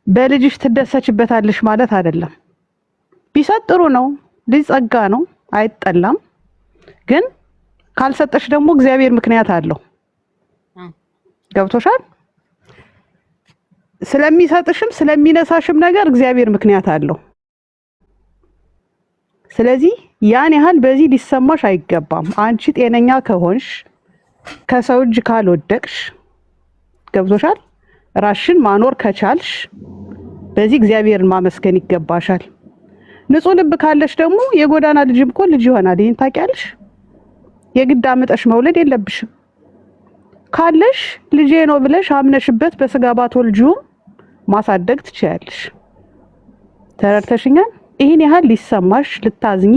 በልጅሽ ትደሰችበታለሽ ማለት አይደለም። ቢሰጥ ጥሩ ነው። ልጅ ጸጋ ነው፣ አይጠላም። ግን ካልሰጠሽ ደግሞ እግዚአብሔር ምክንያት አለው። ገብቶሻል? ስለሚሰጥሽም ስለሚነሳሽም ነገር እግዚአብሔር ምክንያት አለው። ስለዚህ ያን ያህል በዚህ ሊሰማሽ አይገባም። አንቺ ጤነኛ ከሆንሽ ከሰው እጅ ካልወደቅሽ፣ ገብቶሻል? ራስሽን ማኖር ከቻልሽ በዚህ እግዚአብሔርን ማመስገን ይገባሻል። ንጹህ ልብ ካለሽ ደግሞ የጎዳና ልጅም እኮ ልጅ ይሆናል። ይሄን ታውቂያለሽ? የግድ አምጠሽ መውለድ የለብሽም። ካለሽ ልጄ ነው ብለሽ አምነሽበት በስጋ ባትወልጂውም ማሳደግ ትችያለሽ። ተረድተሽኛል? ይሄን ያህል ሊሰማሽ ልታዝኚ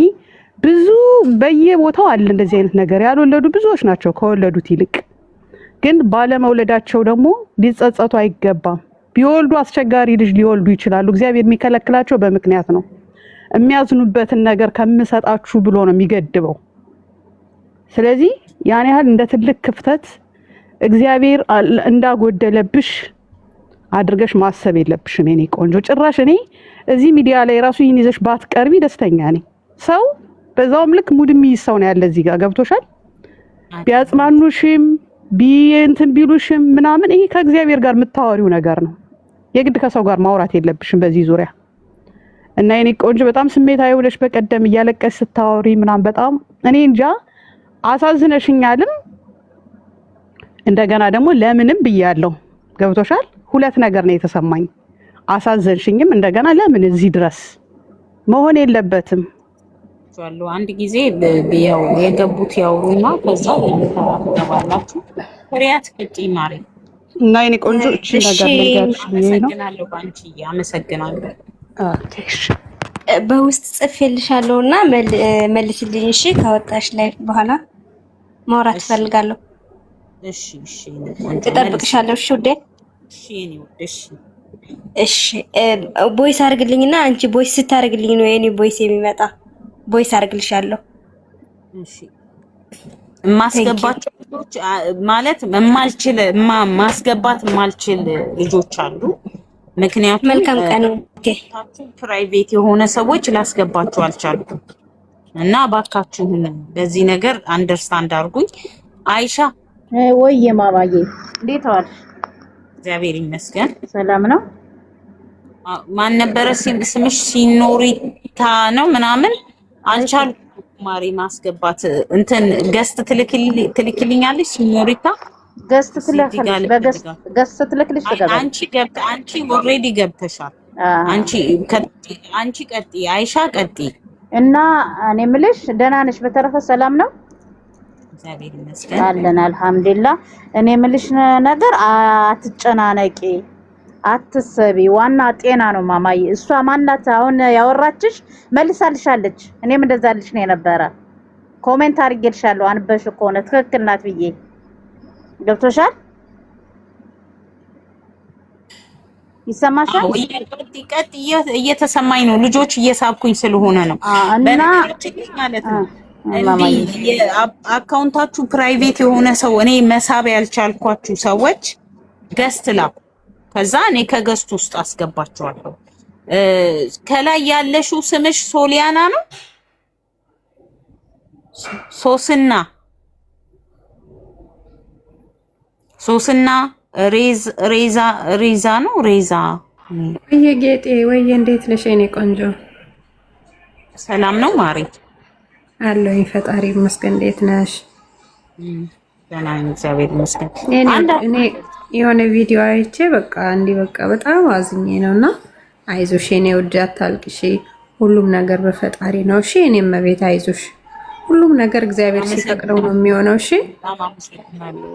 ብዙ በየቦታው አለ እንደዚህ አይነት ነገር። ያልወለዱ ብዙዎች ናቸው ከወለዱት ይልቅ። ግን ባለመውለዳቸው ደግሞ ሊጸጸቱ አይገባም። ቢወልዱ አስቸጋሪ ልጅ ሊወልዱ ይችላሉ። እግዚአብሔር የሚከለክላቸው በምክንያት ነው። የሚያዝኑበትን ነገር ከምሰጣችሁ ብሎ ነው የሚገድበው። ስለዚህ ያን ያህል እንደ ትልቅ ክፍተት እግዚአብሔር እንዳጎደለብሽ አድርገሽ ማሰብ የለብሽም የኔ ቆንጆ። ጭራሽ እኔ እዚህ ሚዲያ ላይ ራሱ ይህን ይዘሽ ባትቀርቢ ደስተኛ ነኝ። ሰው በዛውም ልክ ሙድ የሚይዝ ሰው ነው ያለ እዚህ ጋር። ገብቶሻል? ቢያጽናኑሽም እንትን ቢሉሽም ምናምን ይሄ ከእግዚአብሔር ጋር የምታወሪው ነገር ነው። የግድ ከሰው ጋር ማውራት የለብሽም በዚህ ዙሪያ። እና የኔ ቆንጆ በጣም ስሜታዊ ሆነሽ በቀደም እያለቀሽ ስታወሪ ምናምን በጣም እኔ እንጃ አሳዝነሽኛልም። እንደገና ደግሞ ለምንም ብያለሁ። ገብቶሻል? ሁለት ነገር ነው የተሰማኝ። አሳዘንሽኝም፣ እንደገና ለምን እዚህ ድረስ መሆን የለበትም። አንድ ጊዜ ያው የገቡት ያውሩና ከዛ ተባላችሁ ፍሬያት ቅጪ ማሪ እና የኔ ቆንጆ እቺ ነገር ልንገርሽ ነው። አመሰግናለሁ። ኦኬሽ በውስጥ ጽፌልሻለሁና መልሽልኝ እሺ። ካወጣሽ ላይ በኋላ ማውራት ፈልጋለሁ። እሺ እሺ፣ እጠብቅሻለሁ። እሺ ውዴ። እሺ የኔ ውዴ። እሺ እሺ። ቦይስ አድርግልኝና አንቺ ቦይስ ስታርግልኝ ነው የኔ ቦይስ የሚመጣ። ቦይስ አድርግልሻለሁ። እሺ። ማስገባቸው ልጆች ማለት ማስገባት የማልችል ልጆች አሉ። ምክንያቱም መልካም ቀን። ኦኬ፣ ፕራይቬት የሆነ ሰዎች ላስገባችሁ አልቻልኩም እና እባካችሁን በዚህ ነገር አንደርስታንድ አድርጉኝ። አይሻ ወይ ማማዬ እንዴት ዋልሽ? እግዚአብሔር ይመስገን ሰላም ነው። ማን ነበረ ስምሽ? ሲኖሪታ ነው ምናምን አልቻልኩም ማሪ ማስገባት። እንትን ገስት ትልክልኛለሽ ሲኖሪታ? ገስት ትልክልሽ አንቺ ኦልሬዲ ገብተሻል። አንቺ ቀጥይ፣ አይሻ ቀጥይ። እና እኔ የምልሽ ደህና ነሽ? በተረፈ ሰላም ነው? እግዚአብሔር ይመስገን አለን አልሐምዱሊላህ። እኔ የምልሽ ነገር አትጨናነቂ፣ አትሰቢ። ዋና ጤና ነው ማማዬ። እሷ ማናት አሁን ያወራችሽ? መልሳልሻለች። እኔም እንደዛልሽ ነው የነበረ። ኮሜንት አድርጌልሻለሁ አንበሽ ከሆነ ትክክል ናት ብዬ። ገብቶሻል? ይሰማሻል? ቀጥ እየተሰማኝ ነው። ልጆች እየሳብኩኝ ስለሆነ ነው። በነገራችን ማለት ነው አካውንታችሁ ፕራይቬት የሆነ ሰው እኔ መሳብ ያልቻልኳችሁ ሰዎች ገስት ላኩ። ከዛ እኔ ከገስት ውስጥ አስገባችኋለሁ። ከላይ ያለሽው ስምሽ ሶሊያና ነው? ሶስና ሬዛ ነው። ሬዛ ወይ ጌጤ፣ ወይ እንዴት ነሽ የኔ ቆንጆ? ሰላም ነው ማሪ? አለኝ ፈጣሪ ይመስገን። እንዴት ነሽ? ደህና ነኝ እግዚአብሔር ይመስገን። እኔ የሆነ ቪዲዮ አይቼ በቃ በቃ በጣም አዝኜ ነውና አይዞሽ የኔ ውድ አታልቅሺ፣ ሁሉም ነገር በፈጣሪ ነው። እሺ የኔ መቤት አይዞሽ፣ ሁሉም ነገር እግዚአብሔር ሲፈቅደው ነው የሚሆነው። እሺ አመሰግናለሁ።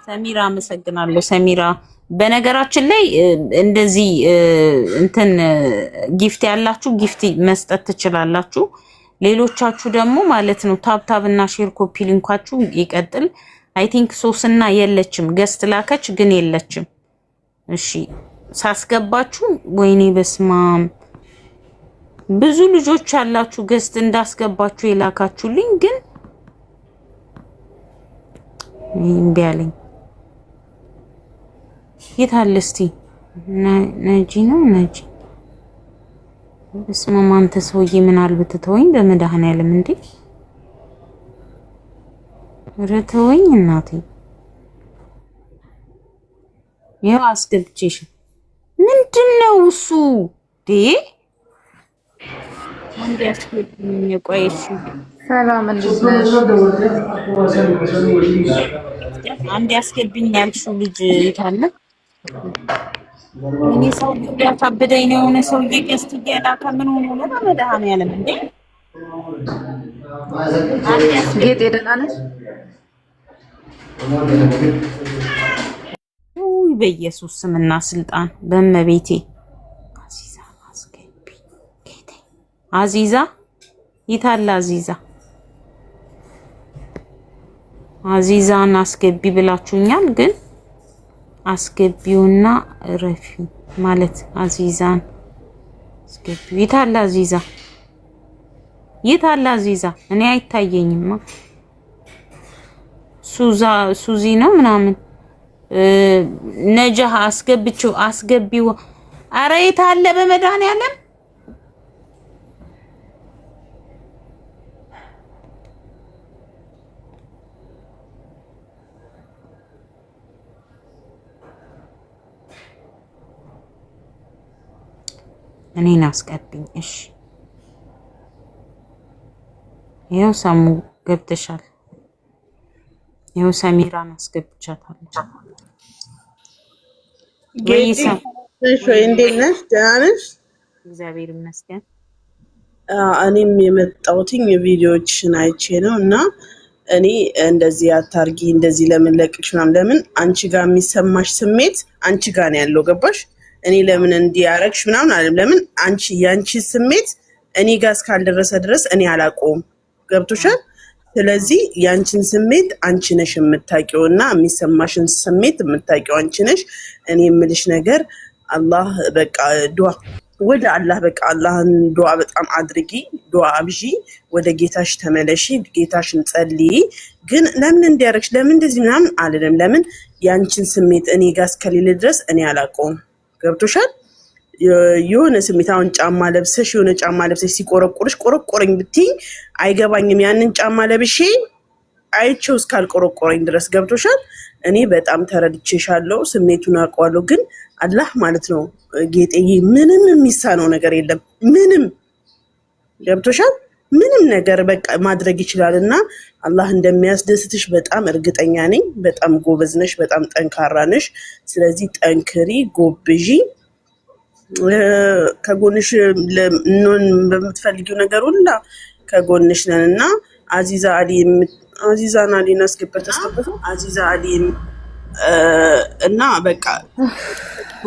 ሰሚራ አመሰግናለሁ። ሰሚራ በነገራችን ላይ እንደዚህ እንትን ጊፍት ያላችሁ ጊፍት መስጠት ትችላላችሁ። ሌሎቻችሁ ደግሞ ማለት ነው ታብታብ እና ሼር ኮፒ ሊንካችሁ ይቀጥል። አይ ቲንክ ሶስና የለችም፣ ገስት ላከች ግን የለችም። እሺ ሳስገባችሁ ወይኔ በስማም ብዙ ልጆች አላችሁ ገስት እንዳስገባችሁ የላካችሁልኝ ግን እምቢ አለኝ። የት አለ እስቲ? ነጂ ነው ነጂ። በስመ አብ አንተ ሰውዬ ምን አልብትተወኝ በመድኃኒዓለም እንዴ! ኧረ ተወኝ እናቴ። ያው አስገብቼሽ ምንድነው እሱ ዴ አንድ ያስገብኝ ቆይሽ። ሰላም እንዴት ነሽ? አንድ ያስገብኝ ያልሽው ልጅ ይታለ እኔ ሰው ያታበደኝ ነው የሆነ ሰው ይቀስት ይላካ ምን ሆኖ ነው በመድኃኒዓለም እንዴ? ጌጤ ደህና ነሽ? ውይ በኢየሱስ ስምና ስልጣን በእመቤቴ አዚዛ አስገቢ ጌቴ። አዚዛ ይታላ አዚዛ አዚዛን አስገቢ ብላችሁኛል፣ ግን አስገቢውና ረፊው ማለት አዚዛን አስገቢው። ይታላ አዚዛ ይታላ አዚዛ እኔ አይታየኝማ። ሱዚ ነው ምናምን ነጃህ አስገቢው። አረ የታለ በመድኃኒዓለም እኔን አስቀብኝ። እሺ ይኸው ሰሙ ገብተሻል። ይኸው ሰሚራን አስገብቻታለሁ። ወይ እንዴት ነሽ? ደህና ነሽ? እግዚአብሔር ይመስገን። እኔም የመጣሁትኝ ቪዲዮዎችሽን አይቼ ነው እና እኔ እንደዚህ አታርጊ እንደዚህ ለምን ለቅሽ ምናምን፣ ለምን አንቺ ጋር የሚሰማሽ ስሜት አንቺ ጋር ነው ያለው። ገባሽ? እኔ ለምን እንዲያረግሽ ምናምን አይደለም። ለምን አንቺ ያንቺ ስሜት እኔ ጋር እስካልደረሰ ድረስ እኔ አላውቀውም። ገብቶሻል? ስለዚህ ያንቺን ስሜት አንቺ ነሽ የምታውቂው እና የሚሰማሽን ስሜት የምታውቂው አንቺ ነሽ። እኔ የምልሽ ነገር አላህ በቃ ዱዓ ወደ አላህ በቃ አላህን ዱዓ በጣም አድርጊ፣ ዱዓ አብዢ፣ ወደ ጌታሽ ተመለሺ፣ ጌታሽን ጸልይ። ግን ለምን እንዲያረግሽ ለምን እንደዚህ ምናምን አልልም። ለምን ያንቺን ስሜት እኔ ጋር እስከሌለ ድረስ እኔ አላውቀውም። ገብቶሻል? የሆነ ስሜት አሁን ጫማ ለብሰሽ የሆነ ጫማ ለብሰሽ ሲቆረቆርሽ ቆረቆረኝ ብትይ አይገባኝም። ያንን ጫማ ለብሼ አይቼው እስካልቆረቆረኝ ድረስ ገብቶሻል? እኔ በጣም ተረድቼሻለሁ፣ ስሜቱን አውቀዋለሁ። ግን አላህ ማለት ነው ጌጤዬ፣ ምንም የሚሳነው ነገር የለም። ምንም ገብቶሻል? ምንም ነገር በቃ ማድረግ ይችላል እና አላህ እንደሚያስደስትሽ በጣም እርግጠኛ ነኝ። በጣም ጎበዝ ነሽ፣ በጣም ጠንካራ ነሽ። ስለዚህ ጠንክሪ፣ ጎብዢ፣ ከጎንሽ በምትፈልጊው ነገር ሁላ ከጎንሽ ነን እና አዚዛን አሊን አስገበት አዚዛ አሊ እና በቃ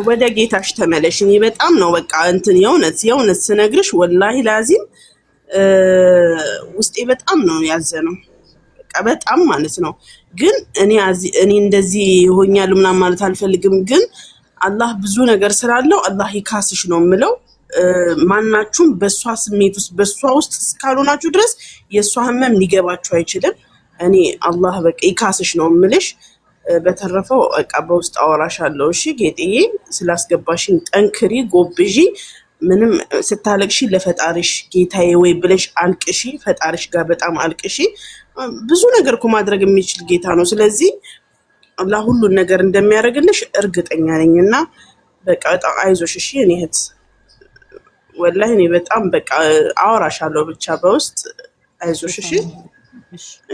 ወደ ጌታሽ ተመለሽ። እኔ በጣም ነው በቃ እንትን የእውነት ስነግርሽ ወላሂ ላዚም ውስጤ በጣም ነው ያዘነው። በቃ በጣም ማለት ነው። ግን እኔ እንደዚህ ሆኛለሁ ምናምን ማለት አልፈልግም። ግን አላህ ብዙ ነገር ስላለው አላህ ይካስሽ ነው የምለው። ማናችሁም በሷ ስሜት ውስጥ በሷ ውስጥ እስካልሆናችሁ ድረስ የሷ ህመም ሊገባችሁ አይችልም። እኔ አላህ በቃ ይካስሽ ነው የምልሽ። በተረፈው በቃ በውስጥ አወራሻለሁ። እሺ ጌጤዬ፣ ስላስገባሽኝ ጠንክሪ፣ ጎብዢ። ምንም ስታለቅሺ ለፈጣሪሽ ጌታዬ ወይ ብለሽ አልቅሺ። ፈጣሪሽ ጋር በጣም አልቅሺ። ብዙ ነገር እኮ ማድረግ የሚችል ጌታ ነው። ስለዚህ አላህ ሁሉን ነገር እንደሚያደርግልሽ እርግጠኛ ነኝ እና በቃ በጣም አይዞሽ። እሺ እኔ እህት ወላሂ እኔ በጣም በቃ አወራሻለሁ ብቻ በውስጥ አይዞሽ። እሺ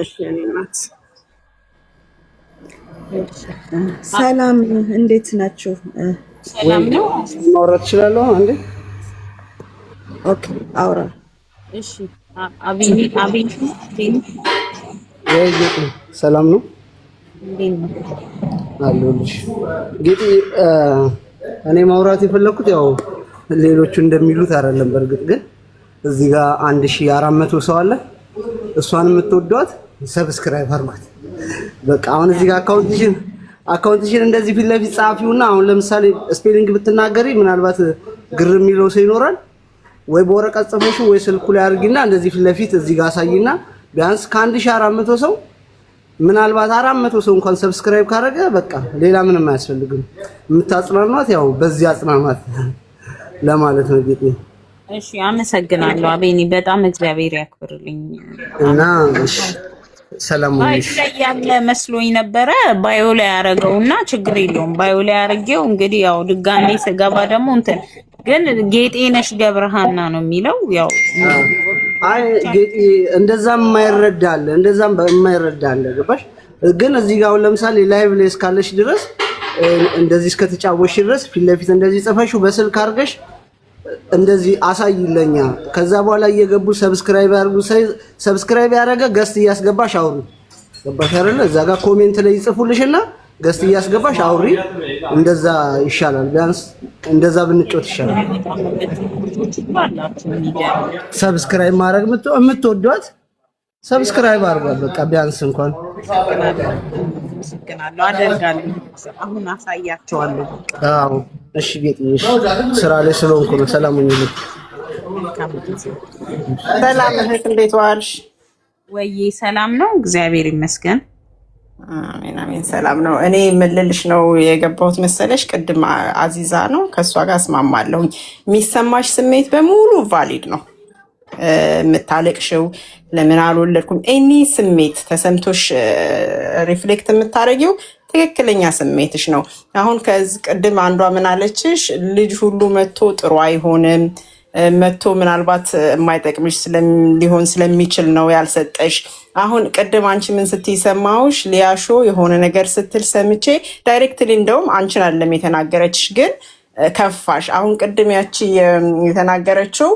እሺ እኔ እናት ሰላም፣ እንዴት ናችሁ? ሰላም ነው። ማውራት እችላለሁ አንዴ? ኦኬ አውራ። እሺ አብይ ጌጤ ሰላም ነው አለሁልሽ። ጌጤ እኔ ማውራት የፈለኩት ያው ሌሎቹ እንደሚሉት አይደለም። በእርግጥ ግን እዚህ ጋር 1400 ሰው አለ። እሷን የምትወዷት ሰብስክራይብ አድርጓት። በቃ አሁን እዚህ ጋር አካውንትሽን እንደዚህ ፊት ለፊት ጻፊውና አሁን ለምሳሌ ስፔሊንግ ብትናገሪ ምናልባት ግር የሚለው ሰው ይኖራል። ወይ በወረቀት ጽፈሽ ወይ ስልኩ ላይ አድርጊና እንደዚህ ፊት ለፊት እዚህ ጋር አሳይና ቢያንስ ከ1400 ሰው ምናልባት 400 ሰው እንኳን ሰብስክራይብ ካደረገ በቃ ሌላ ምንም አያስፈልግም። የምታጽናኗት ያው በዚህ አጽናኗት ለማለት ነው ጌጤ። እሺ አመሰግናለሁ አቤኒ፣ በጣም እግዚአብሔር ያክብርልኝ። እና ሰላም ነሽ? ያለ መስሎኝ ነበረ ባዮ ላይ ያረገውና ችግር የለውም ባዮ ላይ ያረገው። እንግዲህ ያው ድጋሜ ስገባ ደግሞ እንትን ግን ጌጤነሽ ገብረሃና ነው የሚለው። ያው አይ ጌጤ እንደዛም የማይረዳል እንደዛም በማይረዳል ገባሽ? ግን እዚህ ጋር ለምሳሌ ላይቭ ላይ እስካለሽ ድረስ እንደዚህ እስከተጫወሽ ድረስ ፊት ለፊት እንደዚህ ጽፈሽው በስልክ አድርገሽ እንደዚህ አሳይለኛ። ከዛ በኋላ እየገቡ ሰብስክራይብ ያርጉ። ሰብስክራይብ ያረጋ ገስት እያስገባሽ አውሪ። ገባሽ አይደለ? እዛ ጋር ኮሜንት ላይ ይጽፉልሽና ገስት እያስገባሽ አውሪ። እንደዛ ይሻላል። ቢያንስ እንደዛ ብንጮት ይሻላል። ሰብስክራይብ ማድረግ የምትወዷት ሰብስክራይብ አድርጓት። በቃ ቢያንስ እንኳን አመሰግናለሁ አደርጋለሁ። አሁን አሳያቸዋለሁ። አዎ እሺ ጌጥዬ፣ ስራ ላይ ስለሆንኩ ነው። ሰላም ሁኚልኝ። ሰላም እህት፣ እንዴት ዋልሽ? ወይዬ ሰላም ነው፣ እግዚአብሔር ይመስገን። አሜን አሜን፣ ሰላም ነው። እኔ የምልልሽ ነው የገባሁት መሰለሽ። ቅድም አዚዛ ነው ከእሷ ጋር እስማማለሁኝ። የሚሰማሽ ስሜት በሙሉ ቫሊድ ነው። የምታለቅሽው ለምን አልወለድኩም ኤኒ ስሜት ተሰምቶሽ ሪፍሌክት የምታደርጊው ትክክለኛ ስሜትሽ ነው። አሁን ከዚህ ቅድም አንዷ ምን አለችሽ? ልጅ ሁሉ መጥቶ ጥሩ አይሆንም፣ መጥቶ ምናልባት የማይጠቅምሽ ሊሆን ስለሚችል ነው ያልሰጠሽ። አሁን ቅድም አንቺ ምን ስትይ ሰማሁሽ? ሊያሾ የሆነ ነገር ስትል ሰምቼ ዳይሬክትሊ እንደውም አንቺን አለም የተናገረችሽ፣ ግን ከፋሽ። አሁን ቅድም ያቺ የተናገረችው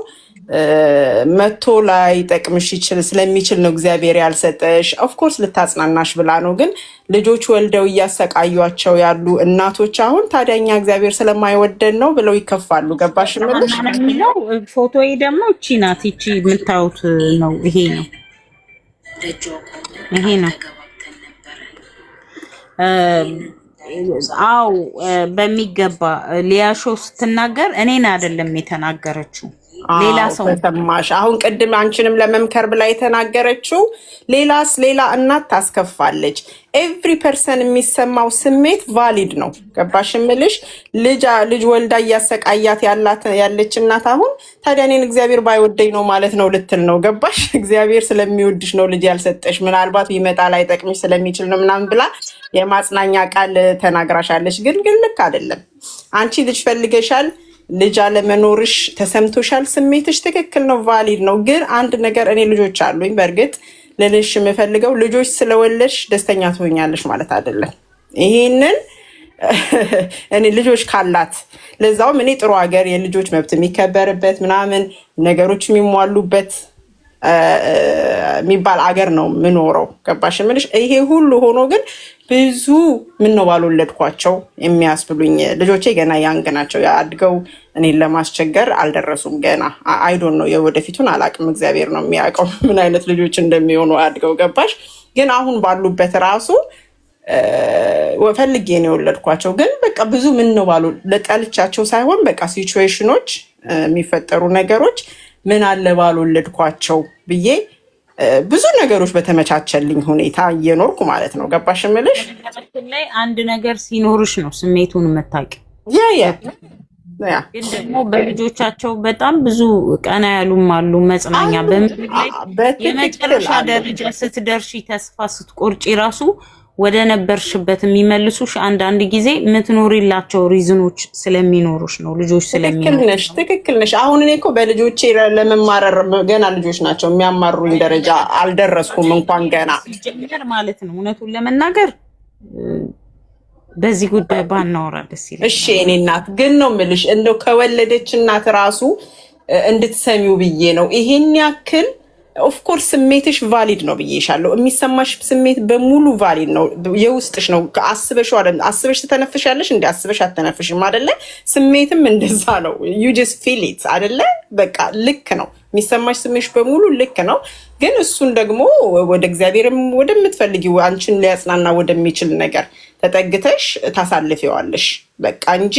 መቶ ላይ ጠቅምሽ ስለሚችል ነው እግዚአብሔር ያልሰጠሽ። ኦፍኮርስ ልታጽናናሽ ብላ ነው። ግን ልጆች ወልደው እያሰቃዩቸው ያሉ እናቶች አሁን ታዲያኛ እግዚአብሔር ስለማይወደን ነው ብለው ይከፋሉ። ገባሽ ምልሽ የሚለው ፎቶዬ ደግሞ እቺ ናት። እቺ የምታዩት ነው። ይሄ ነው አው በሚገባ ሊያሾ ስትናገር እኔን አይደለም የተናገረችው ሌላ ሰው ተሰማሽ። አሁን ቅድም አንቺንም ለመምከር ብላ የተናገረችው ሌላ እናት ታስከፋለች። ኤቭሪ ፐርሰን የሚሰማው ስሜት ቫሊድ ነው። ገባሽ ምልሽ? ልጅ ወልዳ እያሰቃያት ያለች እናት አሁን ታዲያ እኔን እግዚአብሔር ባይወደኝ ነው ማለት ነው ልትል ነው። ገባሽ? እግዚአብሔር ስለሚወድሽ ነው ልጅ ያልሰጠሽ፣ ምናልባት ቢመጣ ላይ ጠቅምሽ ስለሚችል ነው ምናምን ብላ የማጽናኛ ቃል ተናግራሻለች። ግን ልክ አይደለም። አንቺ ልጅ ፈልገሻል፣ ልጅ አለመኖርሽ ተሰምቶሻል፣ ስሜትሽ ትክክል ነው፣ ቫሊድ ነው። ግን አንድ ነገር እኔ ልጆች አሉኝ። በእርግጥ ልልሽ የምፈልገው ልጆች ስለወለድሽ ደስተኛ ትሆኛለሽ ማለት አይደለም። ይሄንን እኔ ልጆች ካላት ለዛውም እኔ ጥሩ ሀገር የልጆች መብት የሚከበርበት ምናምን ነገሮች የሚሟሉበት የሚባል አገር ነው የምኖረው። ገባሽ ምልሽ? ይሄ ሁሉ ሆኖ ግን ብዙ ምን ነው ባልወለድኳቸው የሚያስብሉኝ ልጆቼ ገና ያንግ ናቸው። አድገው እኔን ለማስቸገር አልደረሱም ገና። አይዶን ነው የወደፊቱን አላቅም። እግዚአብሔር ነው የሚያውቀው ምን አይነት ልጆች እንደሚሆኑ አድገው። ገባሽ? ግን አሁን ባሉበት ራሱ ፈልጌ ነው የወለድኳቸው። ግን በቃ ብዙ ምን ነው ለጠልቻቸው ሳይሆን በቃ ሲቹዌሽኖች የሚፈጠሩ ነገሮች ምን አለ ባልወለድኳቸው ብዬ ብዙ ነገሮች በተመቻቸልኝ ሁኔታ እየኖርኩ ማለት ነው። ገባሽ ምልሽ? ላይ አንድ ነገር ሲኖርሽ ነው ስሜቱን የምታውቂው። ግን ደግሞ በልጆቻቸው በጣም ብዙ ቀና ያሉም አሉ። መጽናኛ የመጨረሻ ደረጃ ስትደርሺ ተስፋ ስትቆርጪ ራሱ ወደ ነበርሽበት የሚመልሱሽ አንዳንድ ጊዜ የምትኖሪላቸው ሪዝኖች ስለሚኖሩሽ ነው። ልጆች ስለሚኖሩሽ ትክክል ነሽ። አሁን እኔ እኮ በልጆቼ ለመማረር ገና ልጆች ናቸው፣ የሚያማሩኝ ደረጃ አልደረስኩም እንኳን ገና ጀመር ማለት ነው። እውነቱን ለመናገር በዚህ ጉዳይ ባናወራ ደስ ይላል። እሺ እኔ እናት ግን ነው የምልሽ እንደው ከወለደች እናት ራሱ እንድትሰሚው ብዬ ነው ይሄን ያክል። ኦፍኮርስ ስሜትሽ ቫሊድ ነው ብዬሻለሁ። የሚሰማሽ ስሜት በሙሉ ቫሊድ ነው፣ የውስጥሽ ነው። አስበሽ ትተነፍሻለሽ፣ እንደ አስበሽ አትተነፍሽም አይደለ? ስሜትም እንደዛ ነው። ዩ ጀስት ፊል ኢት አይደለ? በቃ ልክ ነው። የሚሰማሽ ስሜትሽ በሙሉ ልክ ነው። ግን እሱን ደግሞ ወደ እግዚአብሔርም ወደምትፈልጊው አንቺን ሊያጽናና ወደሚችል ነገር ተጠግተሽ ታሳልፊዋለሽ በቃ እንጂ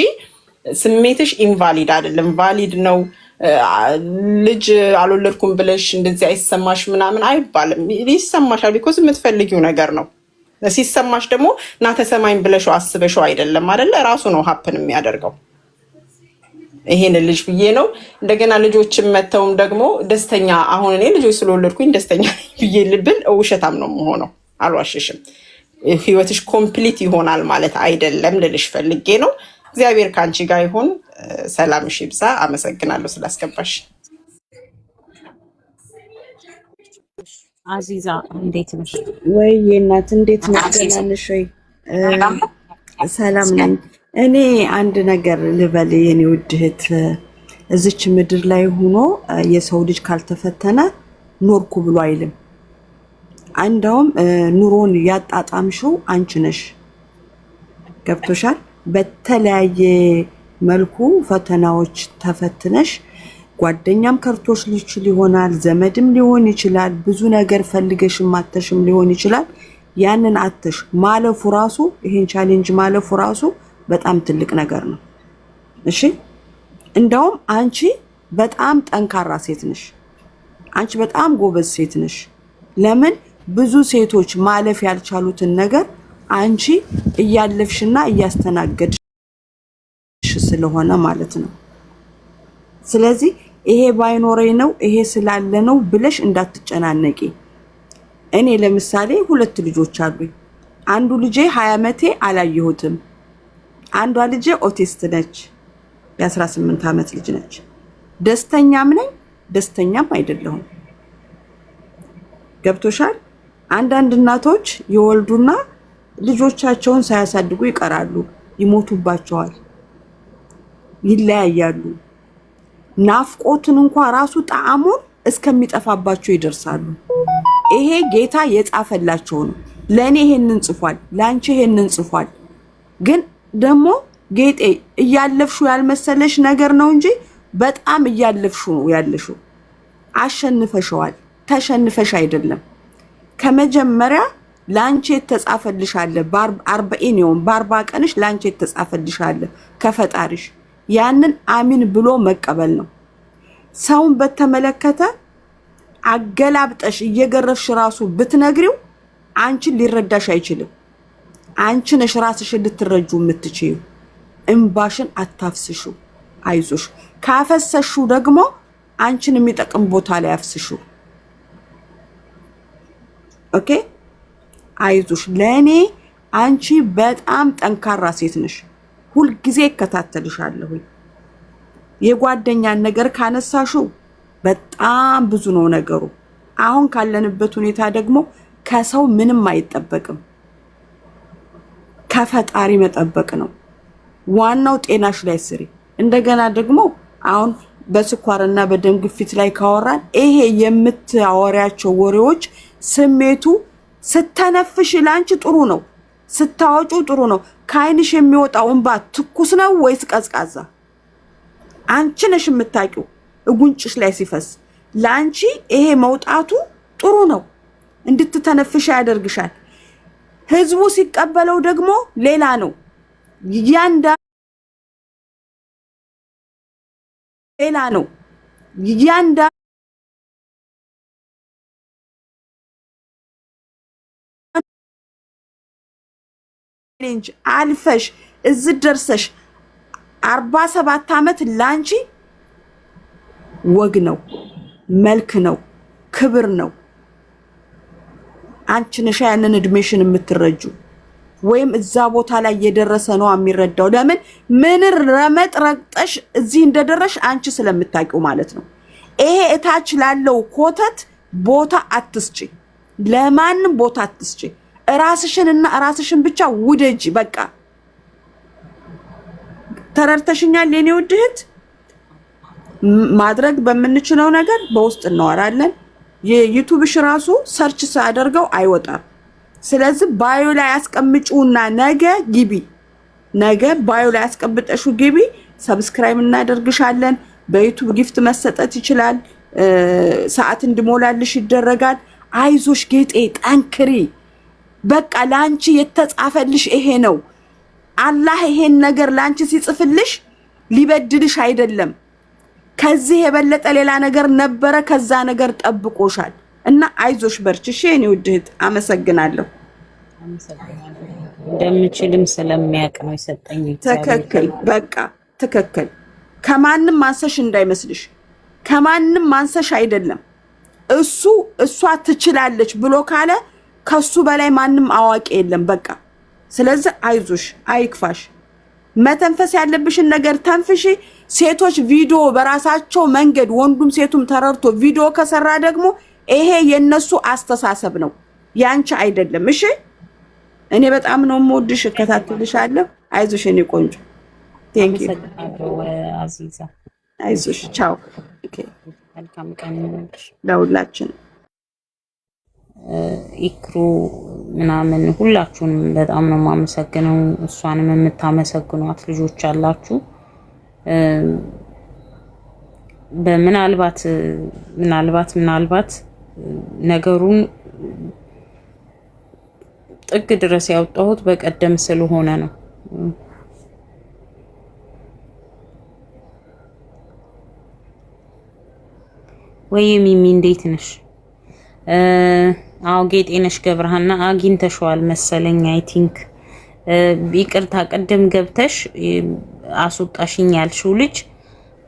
ስሜትሽ ኢንቫሊድ አይደለም፣ ቫሊድ ነው። ልጅ አልወለድኩም ብለሽ እንደዚህ አይሰማሽ ምናምን አይባልም። ይሰማሻል፣ ቢኮዝ የምትፈልጊው ነገር ነው። ሲሰማሽ ደግሞ እናተ ሰማይን ብለሽው አስበሽው አይደለም አይደለ? ራሱ ነው ሀፕን የሚያደርገው። ይሄን ልጅ ብዬ ነው። እንደገና ልጆችን መተውም ደግሞ ደስተኛ አሁን እኔ ልጆች ስለወለድኩኝ ደስተኛ ብዬ ልብል ውሸታም ነው የምሆነው። አልዋሽሽም። ህይወትሽ ኮምፕሊት ይሆናል ማለት አይደለም ልልሽ ፈልጌ ነው። እግዚአብሔር ካንቺ ጋር ይሁን። ሰላምሽ ይብዛ። አመሰግናለሁ ስላስገባሽ። አዚዛ እንዴት ነሽ? ወይ እናት እንዴት ነሽ? ደህና ነሽ ወይ? ሰላም ነኝ። እኔ አንድ ነገር ልበል የኔ ውድ እህት፣ እዚች ምድር ላይ ሆኖ የሰው ልጅ ካልተፈተነ ኖርኩ ብሎ አይልም። እንደውም ኑሮን ያጣጣምሽው አንቺ ነሽ። ገብቶሻል? በተለያየ መልኩ ፈተናዎች ተፈትነሽ ጓደኛም ከርቶሽ ሊችል ይሆናል፣ ዘመድም ሊሆን ይችላል፣ ብዙ ነገር ፈልገሽም አተሽም ሊሆን ይችላል። ያንን አተሽ ማለፉ ራሱ ይሄን ቻሌንጅ ማለፉ ራሱ በጣም ትልቅ ነገር ነው። እሺ እንደውም አንቺ በጣም ጠንካራ ሴት ነሽ። አንቺ በጣም ጎበዝ ሴት ነሽ። ለምን ብዙ ሴቶች ማለፍ ያልቻሉትን ነገር አንቺ እያለፍሽና እያስተናገድሽ ስለሆነ ማለት ነው። ስለዚህ ይሄ ባይኖረኝ ነው ይሄ ስላለ ነው ብለሽ እንዳትጨናነቂ። እኔ ለምሳሌ 2 ልጆች አሉኝ። አንዱ ልጄ 20 ዓመቴ አላየሁትም። አንዷ ልጄ ኦቲስት ነች፣ የ18 ዓመት ልጅ ነች። ደስተኛም ነኝ ደስተኛም አይደለሁም። ገብቶሻል? አንዳንድ እናቶች ይወልዱና ልጆቻቸውን ሳያሳድጉ ይቀራሉ፣ ይሞቱባቸዋል፣ ይለያያሉ። ናፍቆትን እንኳን ራሱ ጣዕሙን እስከሚጠፋባቸው ይደርሳሉ። ይሄ ጌታ የጻፈላቸው ነው። ለኔ ይሄንን ጽፏል፣ ላንቺ ይሄንን ጽፏል። ግን ደግሞ ጌጤ እያለፍሹ ያልመሰለሽ ነገር ነው እንጂ በጣም እያለፍሹ ነው ያለሽው። አሸንፈሽዋል፣ ተሸንፈሽ አይደለም። ከመጀመሪያ ላንቺ የተጻፈልሽ አለ። በ40 ቀንሽ ላንቺ የተጻፈልሽ አለ ከፈጣሪሽ። ያንን አሚን ብሎ መቀበል ነው። ሰውን በተመለከተ አገላብጠሽ እየገረፍሽ ራሱ ብትነግሪው አንቺን ሊረዳሽ አይችልም። አንቺ ነሽ ራስሽን ልትረጁ የምትችይው። እንባሽን አታፍስሹ፣ አይዞሽ። ካፈሰሹ ደግሞ አንቺን የሚጠቅም ቦታ ላይ አፍስሹ። ኦኬ፣ አይዞሽ። ለኔ አንቺ በጣም ጠንካራ ሴት ነሽ። ሁል ጊዜ እከታተልሻለሁ። የጓደኛን ነገር ካነሳሹ በጣም ብዙ ነው ነገሩ። አሁን ካለንበት ሁኔታ ደግሞ ከሰው ምንም አይጠበቅም፣ ከፈጣሪ መጠበቅ ነው። ዋናው ጤናሽ ላይ ስሪ። እንደገና ደግሞ አሁን በስኳርና በደም ግፊት ላይ ካወራን ይሄ የምታወሪያቸው ወሬዎች ስሜቱ ስተነፍሽ ላንቺ ጥሩ ነው፣ ስታወጩ ጥሩ ነው። ከአይንሽ የሚወጣው እንባ ትኩስ ነው ወይስ ቀዝቃዛ? አንቺ ነሽ የምታውቂው። ጉንጭሽ ላይ ሲፈስ ላንቺ ይሄ መውጣቱ ጥሩ ነው፣ እንድትተነፍሽ ያደርግሻል። ህዝቡ ሲቀበለው ደግሞ ሌላ ነው። ያንዳ ሌላ ነው። ያንዳ ቻሌንጅ አልፈሽ እዚህ ደርሰሽ 47 ዓመት ላንቺ ወግ ነው፣ መልክ ነው፣ ክብር ነው። አንቺ ነሽ ያንን እድሜሽን የምትረጁ። ወይም እዛ ቦታ ላይ የደረሰ ነው የሚረዳው። ለምን ምን ረመጥ ረግጠሽ እዚህ እንደደረሽ አንቺ ስለምታውቂው ማለት ነው። ይሄ እታች ላለው ኮተት ቦታ አትስጪ፣ ለማንም ቦታ አትስጪ። ራስሽንና ራስሽን ብቻ ውደጂ። በቃ ተረድተሽኛል የኔ ውድ እህት? ማድረግ በምንችለው ነገር በውስጥ እናወራለን። የዩቲዩብሽ ራሱ ሰርች ሳደርገው አይወጣም። ስለዚህ ባዮ ላይ አስቀምጪውና ነገ ግቢ፣ ነገ ባዮ ላይ አስቀምጠሹ ግቢ። ሰብስክራይብ እናደርግሻለን። በዩቲዩብ ጊፍት መሰጠት ይችላል። ሰዓት እንድሞላልሽ ይደረጋል። አይዞሽ ጌጤ፣ ጠንክሪ። በቃ ላንቺ የተጻፈልሽ ይሄ ነው። አላህ ይሄን ነገር ላንቺ ሲጽፍልሽ ሊበድልሽ አይደለም። ከዚህ የበለጠ ሌላ ነገር ነበረ፣ ከዛ ነገር ጠብቆሻል። እና አይዞሽ በርቺ። እሺ የኔ ውድ እህት አመሰግናለሁ። አመሰግናለሁ። እንደምችልም ስለሚያውቅ ነው የሰጠኝ እግዚአብሔር። ትክክል፣ በቃ ትክክል። ከማንም ማንሰሽ እንዳይመስልሽ፣ ከማንም ማንሰሽ አይደለም። እሷ ትችላለች ብሎ ካለ ከሱ በላይ ማንም አዋቂ የለም። በቃ ስለዚህ አይዞሽ፣ አይክፋሽ። መተንፈስ ያለብሽን ነገር ተንፍሺ። ሴቶች ቪዲዮ በራሳቸው መንገድ ወንዱም ሴቱም ተረርቶ ቪዲዮ ከሰራ ደግሞ ይሄ የነሱ አስተሳሰብ ነው፣ ያንቺ አይደለም። እሺ እኔ በጣም ነው የምወድሽ፣ እከታተልሻለሁ። አይዞሽ እኔ ቆንጆ። ቴንክ ዩ አዚዛ። አይዞሽ። ቻው። ኦኬ፣ መልካም ቀን ይሁንልሽ ለሁላችን። ኢክሩ ምናምን ሁላችሁንም በጣም ነው የማመሰግነው። እሷንም የምታመሰግኗት ልጆች አላችሁ። ምናልባት ነገሩን ጥግ ድረስ ያወጣሁት በቀደም ስለሆነ ነው። ወይ ሚሚ እንዴት ነሽ? አዎ ጌጤነሽ ገብረሃና አግኝተሽዋል መሰለኝ። አይ ቲንክ ይቅርታ ቅድም ገብተሽ አስወጣሽኝ ያልሽው ልጅ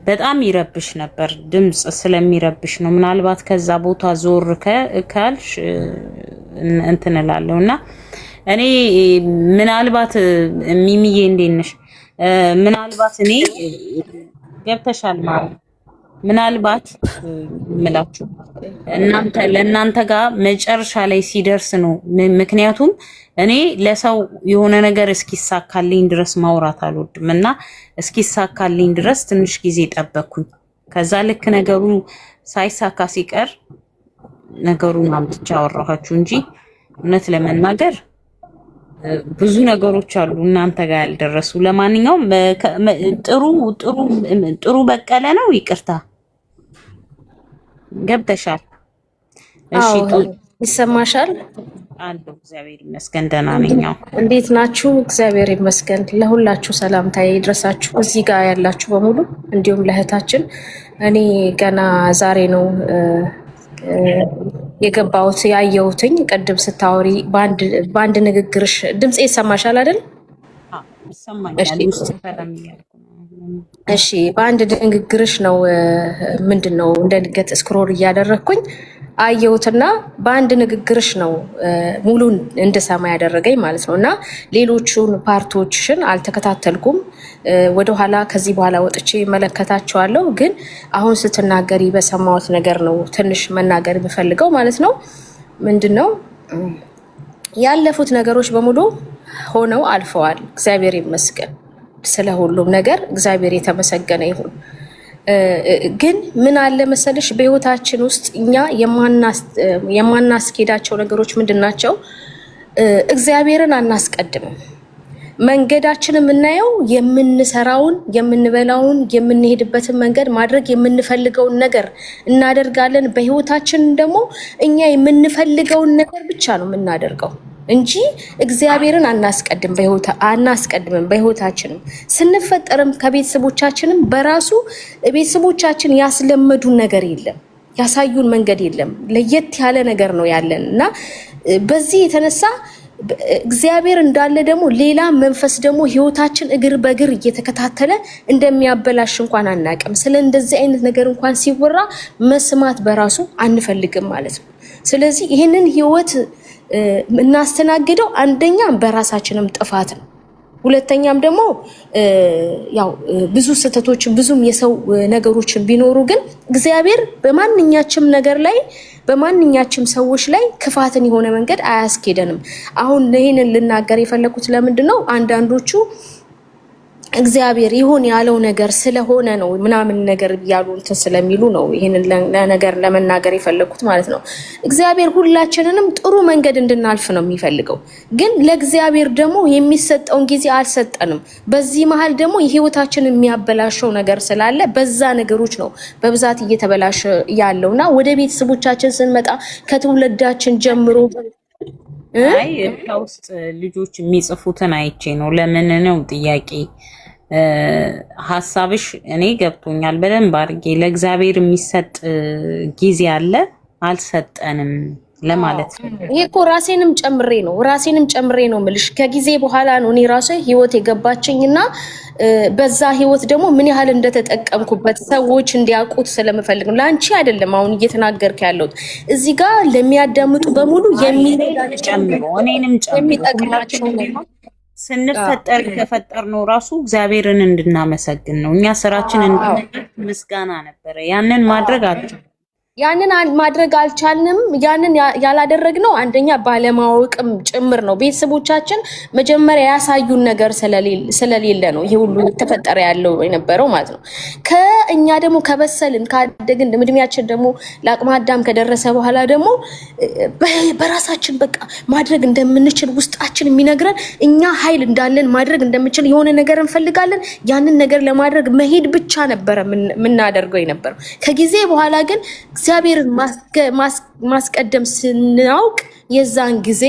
በጣም ይረብሽ ነበር። ድምጽ ስለሚረብሽ ነው። ምናልባት ከዛ ቦታ ዞር ካልሽ እንትን እላለሁና እኔ ምናልባት ሚሚዬ እንዴት ነሽ? ምናልባት እኔ ገብተሻል ማለት ምናልባት ምላችሁ ለእናንተ ጋር መጨረሻ ላይ ሲደርስ ነው። ምክንያቱም እኔ ለሰው የሆነ ነገር እስኪሳካልኝ ድረስ ማውራት አልወድም እና እስኪሳካልኝ ድረስ ትንሽ ጊዜ ጠበቅኩኝ። ከዛ ልክ ነገሩ ሳይሳካ ሲቀር ነገሩን አምጥቼ አወራኋችሁ እንጂ እውነት ለመናገር ብዙ ነገሮች አሉ እናንተ ጋር ያልደረሱ። ለማንኛውም ጥሩ በቀለ ነው። ይቅርታ ገብተሻል? እሺ ይሰማሻል? አለሁ እግዚአብሔር ይመስገን ደህና ነኝ። እንዴት ናችሁ? እግዚአብሔር ይመስገን። ለሁላችሁ ሰላምታዬ ይድረሳችሁ እዚህ ጋር ያላችሁ በሙሉ እንዲሁም ለእህታችን። እኔ ገና ዛሬ ነው የገባሁት ያየሁትኝ። ቅድም ስታወሪ በአንድ ንግግርሽ ድምጽ ይሰማሻል አይደል? እሺ በአንድ ንግግርሽ ነው ምንድነው እንደ ድንገት ስክሮል እያደረግኩኝ አየሁትና በአንድ ንግግርሽ ነው ሙሉን እንድሰማ ያደረገኝ ማለት ነው። እና ሌሎቹን ፓርቶችሽን አልተከታተልኩም። ወደኋላ ከዚህ በኋላ ወጥቼ መለከታቸዋለሁ። ግን አሁን ስትናገሪ በሰማሁት ነገር ነው ትንሽ መናገር የምፈልገው ማለት ነው። ምንድነው ያለፉት ነገሮች በሙሉ ሆነው አልፈዋል። እግዚአብሔር ይመስገን ስለ ሁሉም ነገር፣ እግዚአብሔር የተመሰገነ ይሁን። ግን ምን አለ መሰለሽ በህይወታችን ውስጥ እኛ የማናስኬዳቸው ነገሮች ምንድን ናቸው? እግዚአብሔርን አናስቀድምም። መንገዳችን የምናየው የምንሰራውን፣ የምንበላውን፣ የምንሄድበትን መንገድ ማድረግ የምንፈልገውን ነገር እናደርጋለን። በህይወታችን ደግሞ እኛ የምንፈልገውን ነገር ብቻ ነው የምናደርገው እንጂ እግዚአብሔርን አናስቀድምም። በህይወታችንም ስንፈጠርም ከቤተሰቦቻችንም በራሱ ቤተሰቦቻችን ያስለመዱን ነገር የለም፣ ያሳዩን መንገድ የለም። ለየት ያለ ነገር ነው ያለን እና በዚህ የተነሳ እግዚአብሔር እንዳለ ደግሞ ሌላ መንፈስ ደግሞ ህይወታችን እግር በእግር እየተከታተለ እንደሚያበላሽ እንኳን አናውቅም። ስለ እንደዚህ አይነት ነገር እንኳን ሲወራ መስማት በራሱ አንፈልግም ማለት ነው። ስለዚህ ይህንን ህይወት እናስተናግደው አንደኛ በራሳችንም ጥፋት ነው። ሁለተኛም ደግሞ ያው ብዙ ስህተቶችን ብዙም የሰው ነገሮችን ቢኖሩ ግን እግዚአብሔር በማንኛችም ነገር ላይ በማንኛችም ሰዎች ላይ ክፋትን የሆነ መንገድ አያስኬደንም። አሁን ይሄንን ልናገር የፈለኩት ለምንድን ነው? አንዳንዶቹ እግዚአብሔር ይሁን ያለው ነገር ስለሆነ ነው ምናምን ነገር ያሉ እንትን ስለሚሉ ነው ይሄንን ነገር ለመናገር የፈለኩት ማለት ነው። እግዚአብሔር ሁላችንንም ጥሩ መንገድ እንድናልፍ ነው የሚፈልገው። ግን ለእግዚአብሔር ደግሞ የሚሰጠውን ጊዜ አልሰጠንም። በዚህ መሃል ደግሞ የህይወታችንን የሚያበላሸው ነገር ስላለ በዛ ነገሮች ነው በብዛት እየተበላሸ ያለውና ወደ ቤተሰቦቻችን ስንመጣ ከትውልዳችን ጀምሮ ውስጥ ልጆች የሚጽፉትን አይቼ ነው። ለምን ነው ጥያቄ ሐሳብሽ እኔ ገብቶኛል በደንብ አድርጌ። ለእግዚአብሔር የሚሰጥ ጊዜ አለ፣ አልሰጠንም ለማለት ይሄ እኮ ራሴንም ጨምሬ ነው ምልሽ። ከጊዜ በኋላ ነው እኔ ራሴ ህይወት የገባችኝና በዛ ህይወት ደግሞ ምን ያህል እንደተጠቀምኩበት ሰዎች እንዲያውቁት ስለምፈልግ ነው። ላንቺ አይደለም አሁን እየተናገርክ ያለሁት እዚህ ጋር ለሚያዳምጡ በሙሉ ጨምሮ እኔንም የሚጠቅማቸው ስንፈጠር የተፈጠርነው ራሱ እግዚአብሔርን እንድናመሰግን ነው። እኛ ስራችን ምስጋና ነበረ። ያንን ማድረግ አልቻልንም። ያንን ያላደረግነው አንደኛ ባለማወቅም ጭምር ነው። ቤተሰቦቻችን መጀመሪያ ያሳዩን ነገር ስለሌለ ነው ይሄ ሁሉ ተፈጠረ ያለው የነበረው ማለት ነው። ከእኛ ደግሞ ከበሰልን ካደግን እድሜያችን ደግሞ ለአቅመ አዳም ከደረሰ በኋላ ደግሞ በራሳችን በቃ ማድረግ እንደምንችል ውስጣችን የሚነግረን እኛ ኃይል እንዳለን ማድረግ እንደምንችል የሆነ ነገር እንፈልጋለን። ያንን ነገር ለማድረግ መሄድ ብቻ ነበረ የምናደርገው የነበረው። ከጊዜ በኋላ ግን እግዚአብሔርን ማስቀደም ስናውቅ የዛን ጊዜ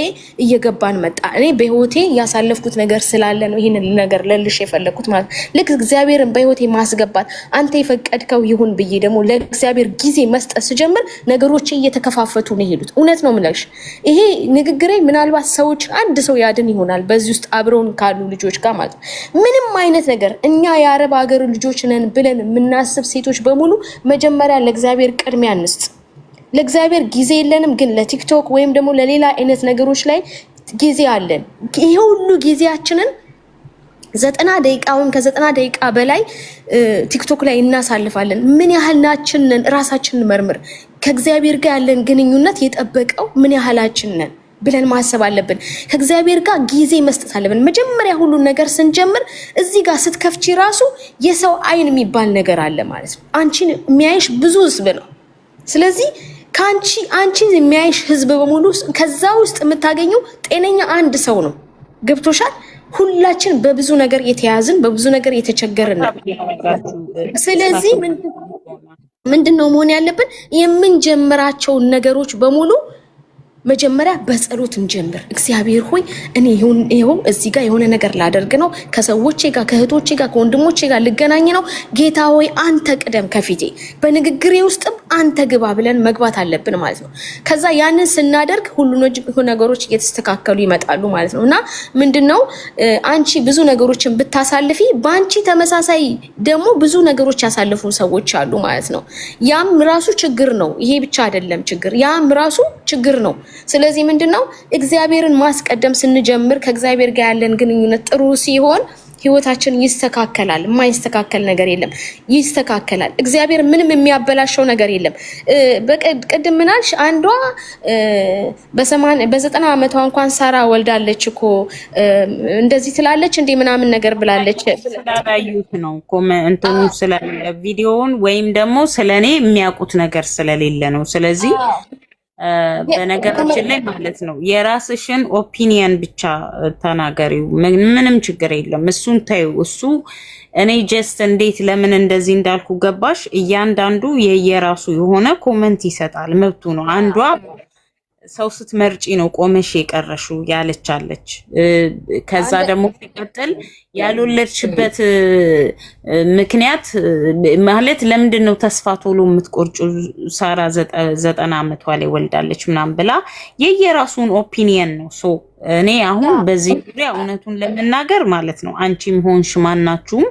እየገባን መጣ። እኔ በህይወቴ ያሳለፍኩት ነገር ስላለ ነው ይሄንን ነገር ለልሽ የፈለኩት ማለት ልክ እግዚአብሔርን በህይወቴ ማስገባት አንተ የፈቀድከው ይሁን ብዬ ደግሞ ለእግዚአብሔር ጊዜ መስጠት ስጀምር ነገሮች እየተከፋፈቱ ነው የሄዱት። እውነት ነው የምልሽ። ይሄ ንግግሬ ምናልባት ሰዎች አንድ ሰው ያድን ይሆናል በዚህ ውስጥ አብረውን ካሉ ልጆች ጋር ማለት ምንም አይነት ነገር እኛ የአረብ ሀገር ልጆች ነን ብለን የምናስብ ሴቶች በሙሉ መጀመሪያ ለእግዚአብሔር ቅድሚያ እንስጥ። ለእግዚአብሔር ጊዜ የለንም፣ ግን ለቲክቶክ ወይም ደግሞ ለሌላ አይነት ነገሮች ላይ ጊዜ አለን። ይሄ ሁሉ ጊዜያችንን 90 ደቂቃውን ከ90 ደቂቃ በላይ ቲክቶክ ላይ እናሳልፋለን። ምን ያህላችንን ራሳችንን መርምር። ከእግዚአብሔር ጋር ያለን ግንኙነት የጠበቀው ምን ያህላችንን ብለን ማሰብ አለብን። ከእግዚአብሔር ጋር ጊዜ መስጠት አለብን። መጀመሪያ ሁሉ ነገር ስንጀምር እዚህ ጋር ስትከፍቺ ራሱ የሰው አይን የሚባል ነገር አለ ማለት ነው። አንቺን የሚያይሽ ብዙ ህዝብ ነው። ስለዚህ አንቺን የሚያይሽ ህዝብ በሙሉ ከዛ ውስጥ የምታገኘው ጤነኛ አንድ ሰው ነው። ገብቶሻል? ሁላችን በብዙ ነገር የተያዝን በብዙ ነገር የተቸገርን ነው። ስለዚህ ምንድነው መሆን ያለብን? የምንጀምራቸውን ነገሮች በሙሉ መጀመሪያ በጸሎት እንጀምር። እግዚአብሔር ሆይ እኔ ይሁን እዚህ ጋር የሆነ ነገር ላደርግ ነው፣ ከሰዎቼ ጋር ከእህቶቼ ጋር ከወንድሞቼ ጋር ልገናኝ ነው። ጌታ ሆይ አንተ ቅደም ከፊቴ፣ በንግግሬ ውስጥም አንተ ግባ ብለን መግባት አለብን ማለት ነው። ከዛ ያንን ስናደርግ ሁሉ ነገሮች እየተስተካከሉ ይመጣሉ ማለት ነው። እና ምንድነው አንቺ ብዙ ነገሮችን ብታሳልፊ በአንቺ ተመሳሳይ ደግሞ ብዙ ነገሮች ያሳልፉ ሰዎች አሉ ማለት ነው። ያም ራሱ ችግር ነው። ይሄ ብቻ አይደለም ችግር፣ ያም ራሱ ችግር ነው። ስለዚህ ምንድነው እግዚአብሔርን ማስቀደም ስንጀምር ከእግዚአብሔር ጋር ያለን ግንኙነት ጥሩ ሲሆን ህይወታችን ይስተካከላል። የማይስተካከል ነገር የለም፣ ይስተካከላል። እግዚአብሔር ምንም የሚያበላሸው ነገር የለም። በቅድም ምናልሽ አንዷ በ90 ዓመቷ እንኳን ሳራ ወልዳለች እኮ እንደዚህ ትላለች እንዴ ምናምን ነገር ብላለች። ስላላዩት ነው እንትኑ ስለ ቪዲዮውን ወይም ደግሞ ስለኔ የሚያውቁት ነገር ስለሌለ ነው። ስለዚህ በነገራችን ላይ ማለት ነው የራስሽን ኦፒኒየን ብቻ ተናገሪው፣ ምንም ችግር የለም። እሱን ታዩ። እሱ እኔ ጀስት እንዴት ለምን እንደዚህ እንዳልኩ ገባሽ? እያንዳንዱ የየራሱ የሆነ ኮመንት ይሰጣል፣ መብቱ ነው። አንዷ ሰው ስትመርጪ ነው ቆመሽ የቀረሽው ያለቻለች። ከዛ ደግሞ ሲቀጥል ያልወለድሽበት ምክንያት ማለት ለምንድን ነው ተስፋ ቶሎ የምትቆርጩ? ሳራ 90 ዓመቷ ላይ ወልዳለች ምናምን ብላ የየራሱን ኦፒኒየን ነው። ሶ እኔ አሁን በዚህ ዙሪያ እውነቱን ለመናገር ማለት ነው አንቺም ሆንሽ ማናችሁም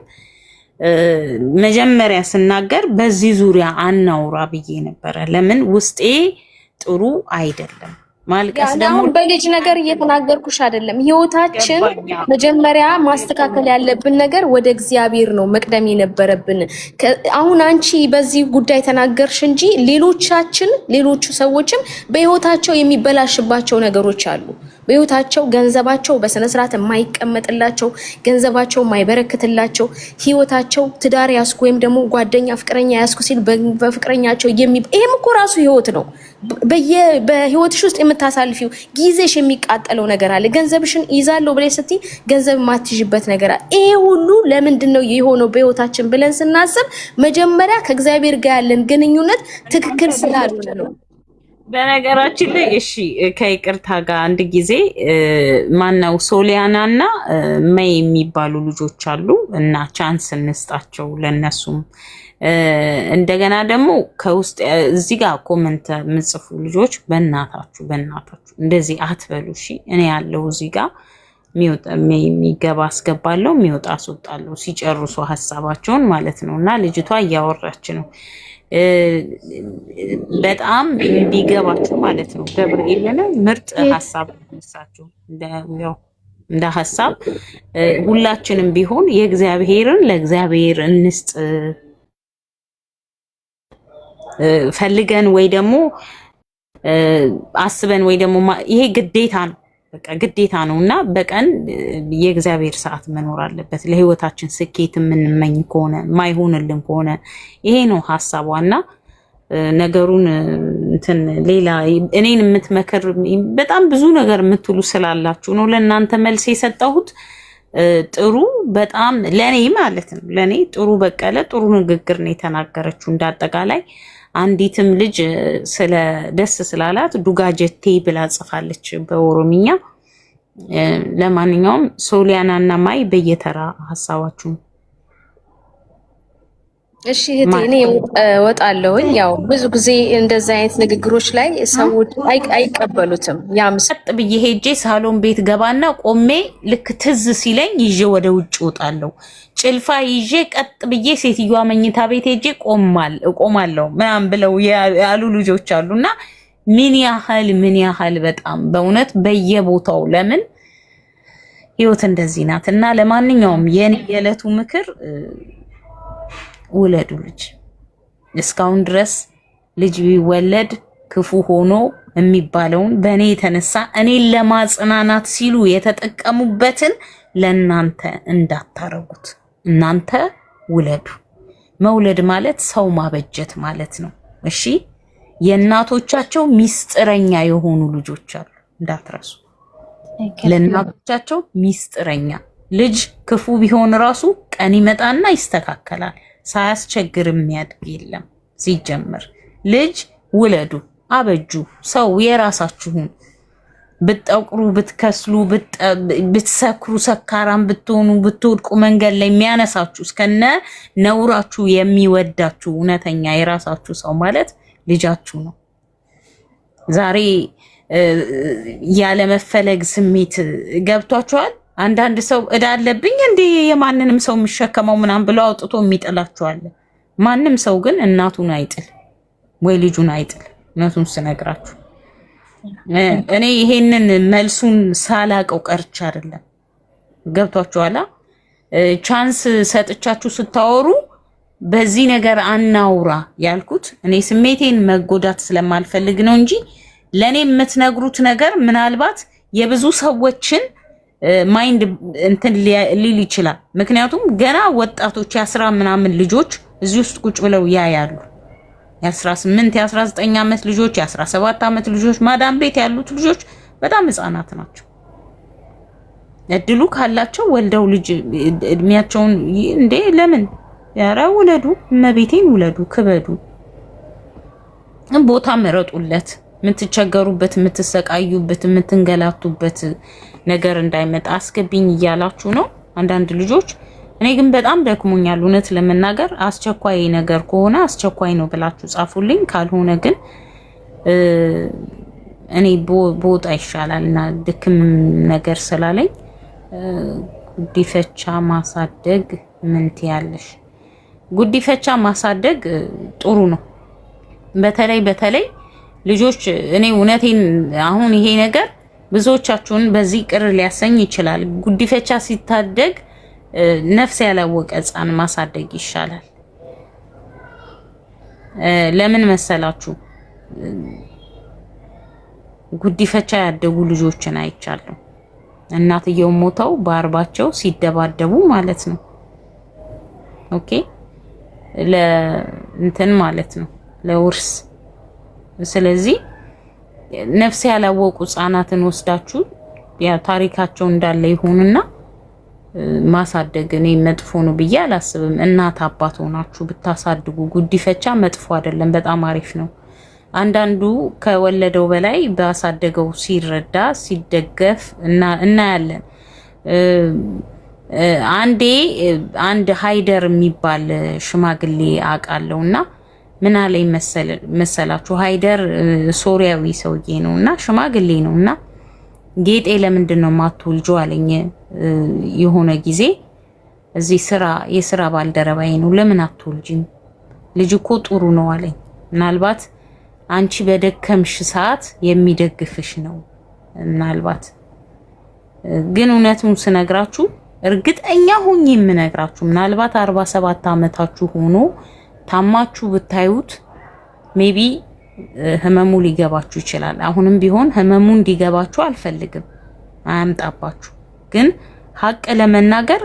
መጀመሪያ ስናገር በዚህ ዙሪያ አናውራ ብዬ ነበረ። ለምን ውስጤ ጥሩ አይደለም። ማልቀስ ደግሞ በልጅ ነገር እየተናገርኩሽ አይደለም። ህይወታችን መጀመሪያ ማስተካከል ያለብን ነገር ወደ እግዚአብሔር ነው መቅደም የነበረብን። አሁን አንቺ በዚህ ጉዳይ ተናገርሽ እንጂ ሌሎቹ ሰዎችም በህይወታቸው የሚበላሽባቸው ነገሮች አሉ። በህይወታቸው ገንዘባቸው በስነ ስርዓት የማይቀመጥላቸው፣ ገንዘባቸው የማይበረክትላቸው፣ ህይወታቸው ትዳር ያስኩ ወይም ደግሞ ጓደኛ ፍቅረኛ ያስኩ ሲል በፍቅረኛቸው ይሄም እኮ ራሱ ህይወት ነው። በህይወትሽ ውስጥ የምታሳልፊው ጊዜሽ የሚቃጠለው ነገር አለ። ገንዘብሽን ይዛለው ብለሽ ስትይ ገንዘብ ማትይዥበት ነገር አለ። ይሄ ሁሉ ለምንድነው የሆነው በህይወታችን ብለን ስናስብ መጀመሪያ ከእግዚአብሔር ጋር ያለን ግንኙነት ትክክል ስላልሆነ ነው። በነገራችን ላይ እሺ ከይቅርታ ጋር አንድ ጊዜ ማነው ሶሊያና እና መይ የሚባሉ ልጆች አሉ እና ቻንስ እንስጣቸው ለነሱም። እንደገና ደግሞ ከውስጥ እዚህ ጋር ኮመንት የምጽፉ ልጆች በእናታችሁ እንደዚህ አትበሉ እሺ። እኔ ያለው እዚህ ጋር የሚገባ አስገባለሁ፣ የሚወጣ አስወጣለሁ ሲጨርሱ ሀሳባቸውን ማለት ነው። እና ልጅቷ እያወራች ነው በጣም እንዲገባችሁ ማለት ነው። ገብርኤልን ምርጥ ሀሳብ ነሳችሁ እንደ ሀሳብ ሁላችንም ቢሆን የእግዚአብሔርን ለእግዚአብሔር እንስጥ ፈልገን ወይ ደግሞ አስበን ወይ ደግሞ ይሄ ግዴታ ነው። በቃ ግዴታ ነው እና በቀን የእግዚአብሔር ሰዓት መኖር አለበት። ለህይወታችን ስኬት የምንመኝ ከሆነ ማይሆንልን ከሆነ ይሄ ነው ሀሳቧና ነገሩን እንትን ሌላ እኔን የምትመክር በጣም ብዙ ነገር የምትሉ ስላላችሁ ነው ለእናንተ መልስ የሰጠሁት። ጥሩ በጣም ለኔ ማለት ነው ለኔ ጥሩ በቀለ ጥሩ ንግግር ነው የተናገረችው። እንዳጠቃላይ አንዲትም ልጅ ስለ ደስ ስላላት ዱጋጀቴ ብላ ጽፋለች በኦሮምኛ። ለማንኛውም ሶሊያና እና ማይ በየተራ ሀሳባችሁ። እሺ እህቴ እኔ እወጣለሁኝ። ያው ብዙ ጊዜ እንደዛ አይነት ንግግሮች ላይ ሰዎች አይቀበሉትም። ያም ሰጥ ብዬ ሄጄ ሳሎን ቤት ገባና ቆሜ ልክ ትዝ ሲለኝ ይዤ ወደ ውጭ ወጣለሁ። ጭልፋ ይዤ ቀጥ ብዬ ሴትዮዋ መኝታ ቤት ሄጄ ቆማለሁ ምናምን ብለው ያሉ ልጆች አሉና ምን ያህል በጣም በእውነት በየቦታው ለምን ህይወት እንደዚህ ናት። እና ለማንኛውም የኔ የዕለቱ ምክር ውለዱ ልጅ። እስካሁን ድረስ ልጅ ቢወለድ ክፉ ሆኖ የሚባለውን በእኔ የተነሳ እኔን ለማጽናናት ሲሉ የተጠቀሙበትን ለእናንተ እንዳታረጉት። እናንተ ውለዱ። መውለድ ማለት ሰው ማበጀት ማለት ነው። እሺ የእናቶቻቸው ሚስጥረኛ የሆኑ ልጆች አሉ እንዳትረሱ። ለእናቶቻቸው ሚስጥረኛ ልጅ ክፉ ቢሆን ራሱ ቀን ይመጣና ይስተካከላል። ሳያስቸግር የሚያድግ የለም። ሲጀምር ልጅ ውለዱ፣ አበጁ። ሰው የራሳችሁን ብትጠቁሩ፣ ብትከስሉ፣ ብትሰክሩ፣ ሰካራም ብትሆኑ፣ ብትወድቁ መንገድ ላይ የሚያነሳችሁ እስከነ ነውራችሁ የሚወዳችሁ እውነተኛ የራሳችሁ ሰው ማለት ልጃችሁ ነው። ዛሬ ያለመፈለግ ስሜት ገብቷችኋል። አንዳንድ ሰው እዳ አለብኝ እንዴ የማንንም ሰው የሚሸከመው ምናምን ብሎ አውጥቶ የሚጥላችኋል። ማንም ሰው ግን እናቱን አይጥል ወይ ልጁን አይጥል። እውነቱን ስነግራችሁ እኔ ይሄንን መልሱን ሳላቀው ቀርቻ አይደለም። ገብቷችኋላ? ቻንስ ሰጥቻችሁ ስታወሩ በዚህ ነገር አናውራ ያልኩት እኔ ስሜቴን መጎዳት ስለማልፈልግ ነው እንጂ ለኔ የምትነግሩት ነገር ምናልባት የብዙ ሰዎችን ማይንድ እንትን ሊል ይችላል። ምክንያቱም ገና ወጣቶች የ10 ምናምን ልጆች እዚህ ውስጥ ቁጭ ብለው ያያሉ። የ18 የ19 ዓመት ልጆች፣ የ17 ዓመት ልጆች ማዳም ቤት ያሉት ልጆች በጣም ህፃናት ናቸው። እድሉ ካላቸው ወልደው ልጅ እድሜያቸውን እንዴ ለምን ያራ ውለዱ፣ እመቤቴን ውለዱ፣ ክበዱ፣ ቦታ መረጡለት። የምትቸገሩበት፣ የምትሰቃዩበት፣ የምትንገላቱበት ነገር እንዳይመጣ አስገቢኝ እያላችሁ ነው አንዳንድ ልጆች። እኔ ግን በጣም ደክሞኛል እውነት ለመናገር። አስቸኳይ ነገር ከሆነ አስቸኳይ ነው ብላችሁ ጻፉልኝ። ካልሆነ ግን እኔ ቦታ ይሻላል እና ድክም ነገር ስላለኝ ጉዲፈቻ ማሳደግ ምን ትያለሽ? ጉዲፈቻ ማሳደግ ጥሩ ነው። በተለይ ልጆች እኔ እውነቴን አሁን ይሄ ነገር ብዙዎቻችሁን በዚህ ቅር ሊያሰኝ ይችላል። ጉዲፈቻ ሲታደግ ነፍስ ያላወቀ ሕፃን ማሳደግ ይሻላል። ለምን መሰላችሁ? ጉዲፈቻ ያደጉ ልጆችን አይቻለሁ። እናትየው ሞተው በአርባቸው ሲደባደቡ ማለት ነው። ኦኬ ለእንትን ማለት ነው ለውርስ። ስለዚህ ነፍስ ያላወቁ ህፃናትን ወስዳችሁ ያ ታሪካቸው እንዳለ ይሁንና ማሳደግ እኔ መጥፎ ነው ብዬ አላስብም። እናት አባት ሆናችሁ ብታሳድጉ ጉዲፈቻ መጥፎ አይደለም፣ በጣም አሪፍ ነው። አንዳንዱ ከወለደው በላይ ባሳደገው ሲረዳ ሲደገፍ እናያለን። አንድ ሃይደር የሚባል ሽማግሌ አውቃለሁና ምን አለኝ መሰላችሁ? ሃይደር ሶሪያዊ ሰውዬ ነውና ሽማግሌ ነውና ጌጤ ለምንድን ነው የማትወልጂው አለኝ። የሆነ ጊዜ እዚህ የስራ ባልደረባዬ ነው፣ ለምን አትወልጂም? ልጅ እኮ ጥሩ ነው አለኝ። ምናልባት አንቺ በደከምሽ ሰዓት የሚደግፍሽ ነው። ምናልባት ግን እውነቱን ስነግራችሁ እርግጠኛ ሆኜ የምነግራችሁ ምናልባት 47 ዓመታችሁ ሆኖ ታማችሁ ብታዩት ሜቢ ህመሙ ሊገባችሁ ይችላል። አሁንም ቢሆን ህመሙ እንዲገባችሁ አልፈልግም፣ አያምጣባችሁ። ግን ሀቅ ለመናገር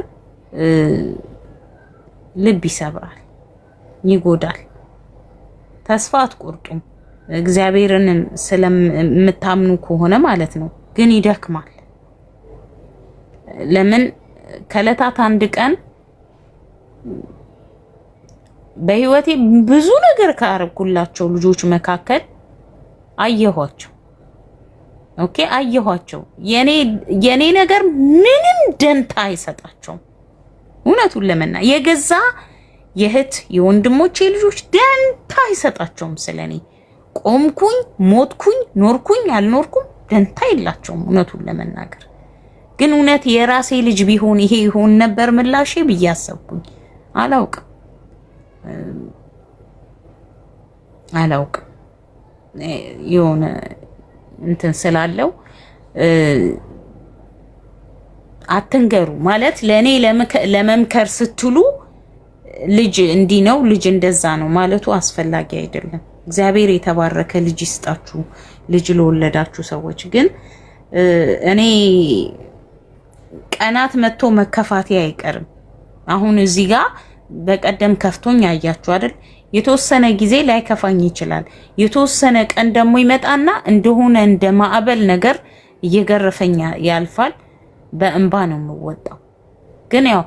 ልብ ይሰብራል፣ ይጎዳል። ተስፋ አትቆርጡም እግዚአብሔርን ስለምታምኑ ከሆነ ማለት ነው። ግን ይደክማል። ለምን ከለታት አንድ ቀን በህይወቴ ብዙ ነገር ካረኩላቸው ልጆች መካከል አየኋቸው። ኦኬ አየኋቸው። የኔ ነገር ምንም ደንታ አይሰጣቸውም። እውነቱን ለመና የገዛ የእህት የወንድሞቼ ልጆች ደንታ አይሰጣቸውም ስለኔ። ቆምኩኝ፣ ሞትኩኝ፣ ኖርኩኝ፣ አልኖርኩም ደንታ የላቸውም እውነቱን ለመናገር። ግን እውነት የራሴ ልጅ ቢሆን ይሄ ይሆን ነበር ምላሼ ብዬ አሰብኩኝ። አላውቅም የሆነ እንትን ስላለው አትንገሩ ማለት ለኔ ለመምከር ስትሉ ልጅ እንዲህ ነው ልጅ እንደዛ ነው ማለቱ አስፈላጊ አይደለም። እግዚአብሔር የተባረከ ልጅ ይስጣችሁ፣ ልጅ ለወለዳችሁ ሰዎች። ግን እኔ ቀናት መጥቶ መከፋቴ አይቀርም። አሁን እዚህ ጋር በቀደም ከፍቶኝ አያችሁ አይደል? የተወሰነ ጊዜ ላይ ከፋኝ ይችላል። የተወሰነ ቀን ደግሞ ይመጣና እንደሆነ እንደ ማዕበል ነገር እየገረፈኝ ያልፋል። በእንባ ነው የምወጣው። ግን ያው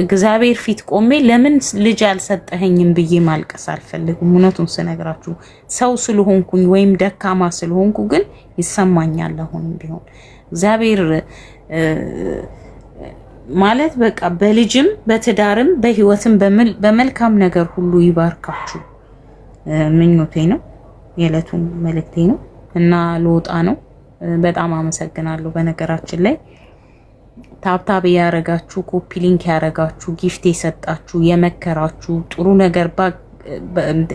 እግዚአብሔር ፊት ቆሜ ለምን ልጅ አልሰጠኸኝም ብዬ ማልቀስ አልፈልግም። እውነቱን ስነግራችሁ ሰው ስለሆንኩኝ ወይም ደካማ ስለሆንኩ ግን ይሰማኛል። አሁንም ቢሆን እግዚአብሔር ማለት በቃ በልጅም በትዳርም በህይወትም በመልካም ነገር ሁሉ ይባርካችሁ ምኞቴ ነው። የዕለቱን መልእክቴ ነው እና ልወጣ ነው። በጣም አመሰግናለሁ። በነገራችን ላይ ታብታብ ያረጋችሁ፣ ኮፒ ሊንክ ያረጋችሁ፣ ጊፍት የሰጣችሁ፣ የመከራችሁ፣ ጥሩ ነገር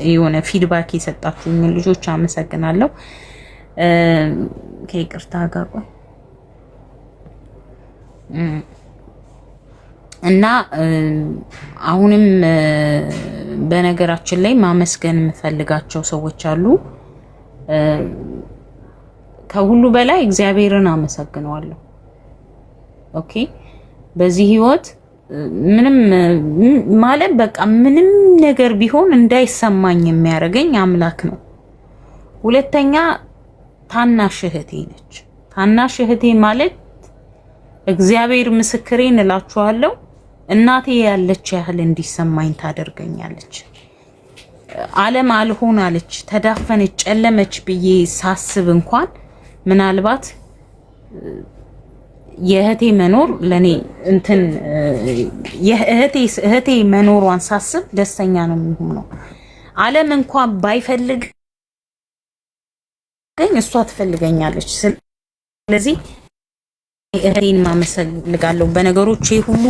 የሆነ ፊድባክ የሰጣችሁ ልጆች አመሰግናለሁ። ከይቅርታ ጋር ቆይ እና አሁንም በነገራችን ላይ ማመስገን የምፈልጋቸው ሰዎች አሉ። ከሁሉ በላይ እግዚአብሔርን አመሰግነዋለሁ። ኦኬ በዚህ ህይወት ምንም ማለት በቃ ምንም ነገር ቢሆን እንዳይሰማኝ የሚያደርገኝ አምላክ ነው። ሁለተኛ ታናሽ እህቴ ነች። ታናሽ እህቴ ማለት እግዚአብሔር ምስክሬን እላችኋለሁ እናቴ ያለች ያህል እንዲሰማኝ ታደርገኛለች። ዓለም አልሆን አለች፣ ተዳፈነች፣ ጨለመች ብዬ ሳስብ እንኳን ምናልባት የእህቴ መኖር ለኔ እንትን እህቴ መኖሯን ሳስብ ደስተኛ ነው የሚሆነው። ዓለም እንኳን ባይፈልግ ግን እሷ ትፈልገኛለች። ስለዚህ እህቴን ማመሰግናለሁ በነገሮቼ ሁሉ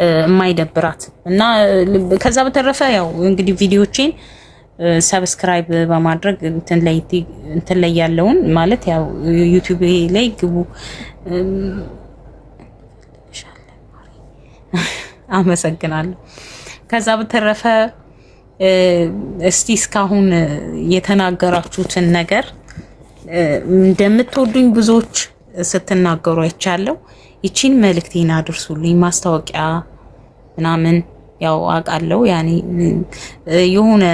የማይደብራት እና ከዛ በተረፈ ያው እንግዲህ ቪዲዮቼን ሰብስክራይብ በማድረግ እንትን ላይ ያለውን ማለት ያው ዩቲዩብ ላይ ግቡ። አመሰግናለሁ። ከዛ በተረፈ እስቲ እስካሁን የተናገራችሁትን ነገር እንደምትወዱኝ ብዙዎች ስትናገሩ አይቻለሁ። ይቺን መልእክቴን አድርሱልኝ። ማስታወቂያ ምናምን ያው አውቃለሁ። ያኔ የሆነ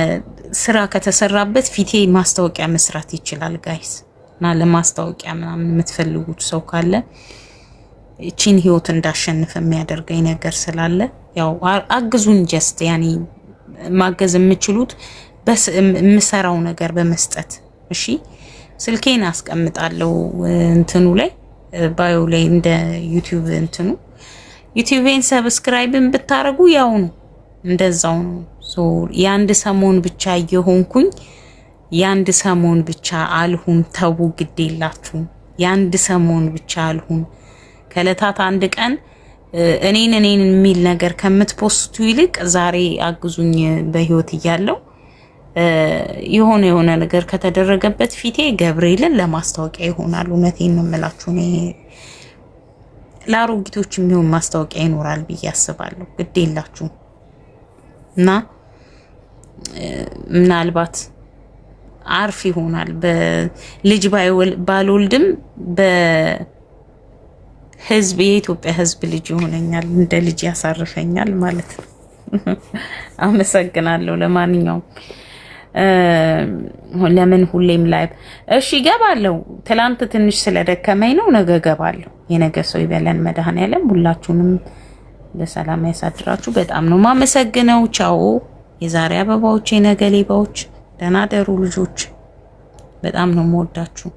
ስራ ከተሰራበት ፊቴ ማስታወቂያ መስራት ይችላል ጋይስ። እና ለማስታወቂያ ምናምን የምትፈልጉት ሰው ካለ እቺን ህይወት እንዳሸንፍ የሚያደርገኝ ነገር ስላለ ያው አግዙኝ። ጀስት ያኔ ማገዝ የምችሉት የምሰራው ነገር በመስጠት እሺ። ስልኬን አስቀምጣለሁ እንትኑ ላይ ባዮ ላይ እንደ ዩቲዩብ እንትኑ ዩቲዩብን ሰብስክራይብን ብታረጉ ያው ነው እንደዛው ነው። ሶ ያንድ ሰሞን ብቻ እየሆንኩኝ ያንድ ሰሞን ብቻ አልሁን። ተው ግዴላችሁ ያንድ ሰሞን ብቻ አልሁን። ከለታት አንድ ቀን እኔን የሚል ነገር ከምትፖስቱ ይልቅ ዛሬ አግዙኝ በህይወት እያለው የሆነ ነገር ከተደረገበት ፊቴ ገብርኤልን ለማስታወቂያ ይሆናል። እውነቴን ነው የምላችሁ። እኔ ለአሮጊቶች የሚሆን ማስታወቂያ ይኖራል ብዬ አስባለሁ። ግዴላችሁ እና ምናልባት አርፍ ይሆናል። በልጅ ባልወልድም በህዝብ የኢትዮጵያ ህዝብ ልጅ ይሆነኛል፣ እንደ ልጅ ያሳርፈኛል ማለት ነው። አመሰግናለሁ። ለማንኛውም ለምን ሁሌም ላይቭ እሺ ገባለሁ። ትላንት ትንሽ ስለደከመኝ ነው። ነገ ገባለሁ። የነገ ሰው ይበለን መድኃኔዓለም። ሁላችሁንም በሰላም ያሳድራችሁ። በጣም ነው ማመሰግነው። ቻው። የዛሬ አበባዎች፣ የነገ ሌባዎች። ደህና ደሩ ልጆች። በጣም ነው የምወዳችሁ።